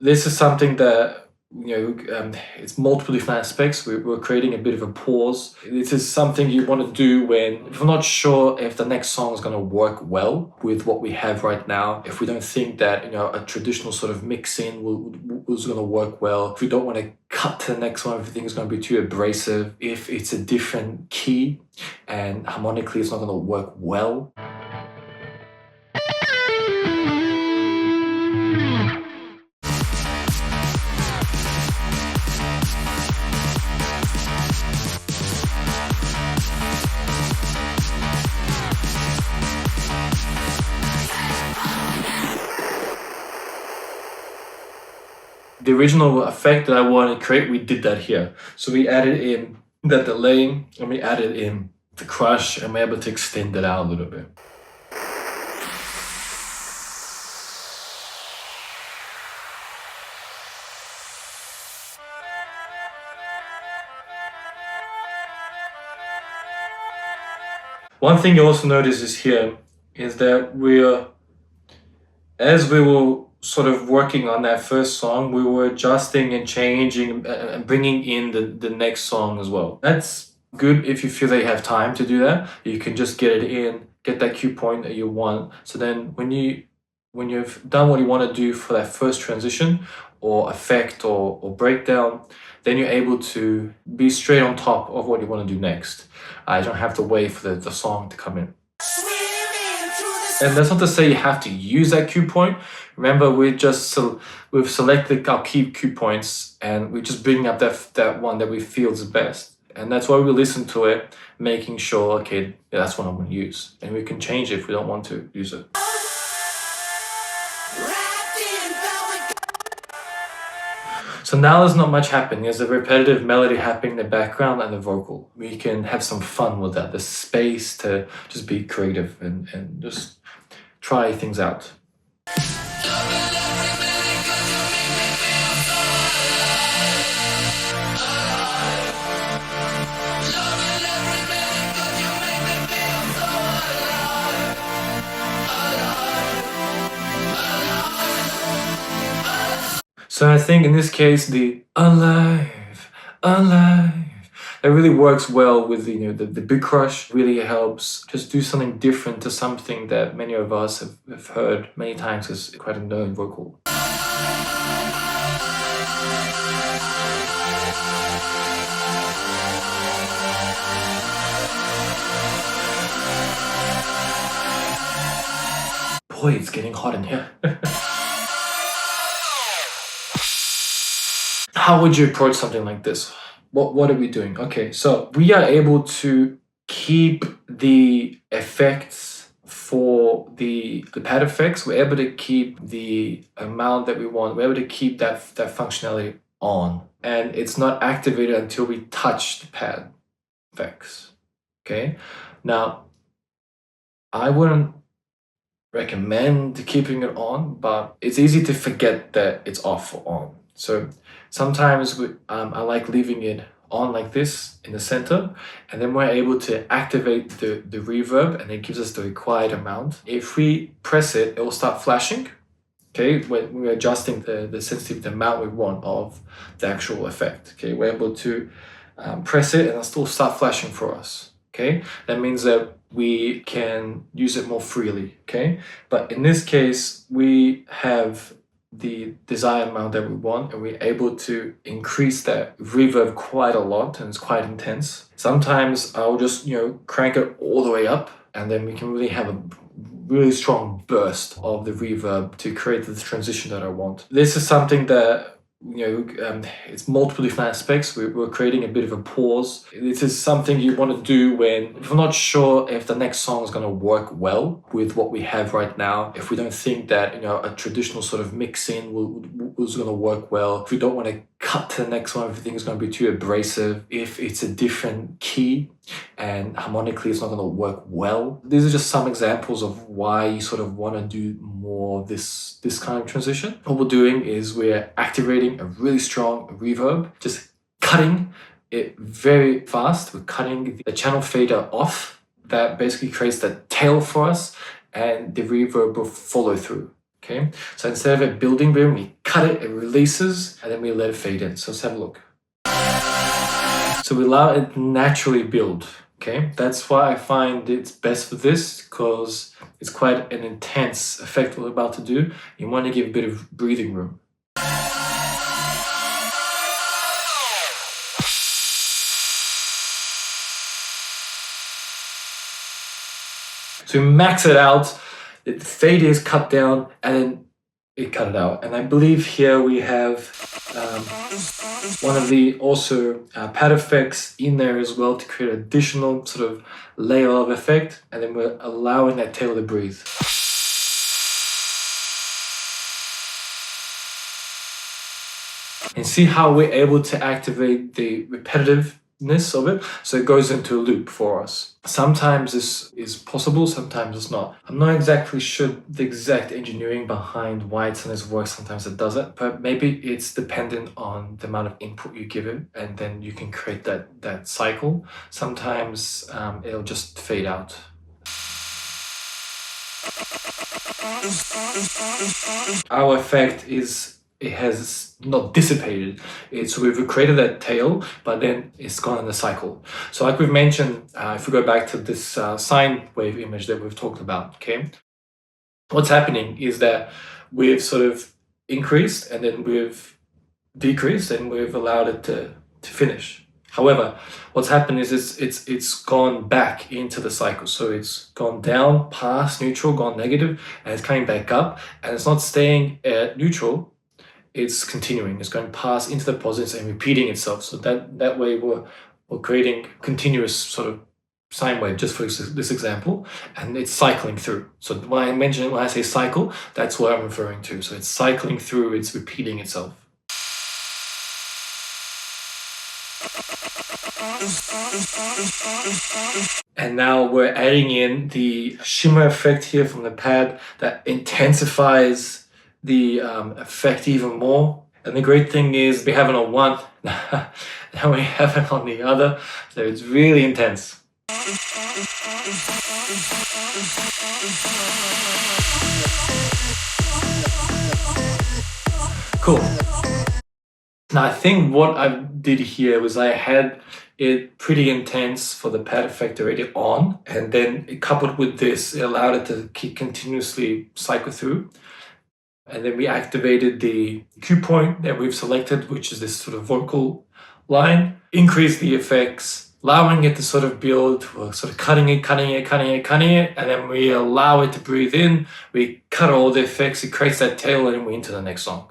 This is something that it's multiple different aspects. We're creating a bit of a pause. This is something you want to do when if we're not sure if the next song is going to work well with what we have right now. If we don't think that a traditional sort of mix in was going to work well. If we don't want to cut to the next one, if we think it's going to be too abrasive. If it's a different key and harmonically it's not going to work well. The original effect that I wanted to create, we did that here. So we added in the delay and we added in the crush and we're able to extend it out a little bit. One thing you also notice is here is that as we were sort of working on that first song, we were adjusting and changing and bringing in the next song as well. That's good if you feel that you have time to do that. You can just get it in, get that cue point that you want. So then when you've done what you want to do for that first transition or effect or breakdown, then you're able to be straight on top of what you want to do next. I don't have to wait for the song to come in. And that's not to say you have to use that cue point. Remember, we've selected our key cue points and we're just bringing up that one that we feel is best. And that's why we listen to it, making sure, okay, yeah, that's what I'm going to use. And we can change it if we don't want to use it. So now there's not much happening. There's a repetitive melody happening in the background and the vocal. We can have some fun with that. There's space to just be creative and just try things out. So I think in this case, the alive, it really works well with the big crush. Really helps just do something different to something that many of us have heard many times as quite a known vocal. Boy, it's getting hot in here. How would you approach something like this? What are we doing? Okay, so we are able to keep the effects for the pad effects. We're able to keep the amount that we want. We're able to keep that functionality on. And it's not activated until we touch the pad effects. Okay? Now, I wouldn't recommend keeping it on, but it's easy to forget that it's off or on. So sometimes I like leaving it on like this in the center, and then we're able to activate the reverb, and it gives us the required amount. If we press it, it will start flashing. Okay, when we're adjusting the sensitivity, the amount we want of the actual effect. Okay, we're able to press it and it'll still start flashing for us. Okay, that means that we can use it more freely. Okay, but in this case, we have the desired amount that we want, and we're able to increase that reverb quite a lot, and it's quite intense. Sometimes I'll just crank it all the way up, and then we can really have a really strong burst of the reverb to create the transition that I want. This is something that it's multiple different aspects. We're creating a bit of a pause. This is something you want to do when if we're not sure if the next song is going to work well with what we have right now. If we don't think that a traditional sort of mix in was going to work well. If we don't want to cut to the next one, if we think it's going to be too abrasive. If it's a different key and harmonically it's not going to work well. These are just some examples of why you sort of want to do more of this kind of transition. What we're doing is we're activating a really strong reverb, just cutting it very fast. We're cutting the channel fader off. That basically creates the tail for us, and the reverb will follow through. Okay, so instead of it building rhythm, we cut it, it releases, and then we let it fade in. So let's have a look. So we allow it naturally build. Okay, that's why I find it's best for this, because it's quite an intense effect what we're about to do. You want to give a bit of breathing room. So we max it out, the fade is cut down, and then it cut it out. And I believe here we have one of the also pad effects in there as well to create additional sort of layer of effect, and then we're allowing that tail to breathe. And see how we're able to activate the repetitiveness of it, so it goes into a loop for us. Sometimes this is possible, sometimes it's not. I'm not exactly sure the exact engineering behind why it's in this works, sometimes it doesn't, but maybe it's dependent on the amount of input you give it, and then you can create that cycle. Sometimes it'll just fade out. Our effect is, it has not dissipated. So we've created that tail, but then it's gone in the cycle. So like we've mentioned, if we go back to this sine wave image that we've talked about, okay? What's happening is that we've sort of increased, and then we've decreased, and we've allowed it to finish. However, what's happened is it's gone back into the cycle. So it's gone down past neutral, gone negative, and it's coming back up, and it's not staying at neutral. It's continuing, it's going past into the positives and repeating itself. So that way we're creating continuous sort of sine wave, just for this example, and it's cycling through. So when I say cycle, that's what I'm referring to. So it's cycling through, it's repeating itself. And now we're adding in the shimmer effect here from the pad that intensifies the effect even more. And the great thing is we have it on one, now we have it on the other, so it's really intense. Cool. Now I think what I did here was I had it pretty intense for the pad effect already on, and then coupled with this, it allowed it to keep continuously cycle through. And then we activated the cue point that we've selected, which is this sort of vocal line, increase the effects, allowing it to sort of build, we're sort of cutting it, and then we allow it to breathe in, we cut all the effects, it creates that tail, and we're into the next song.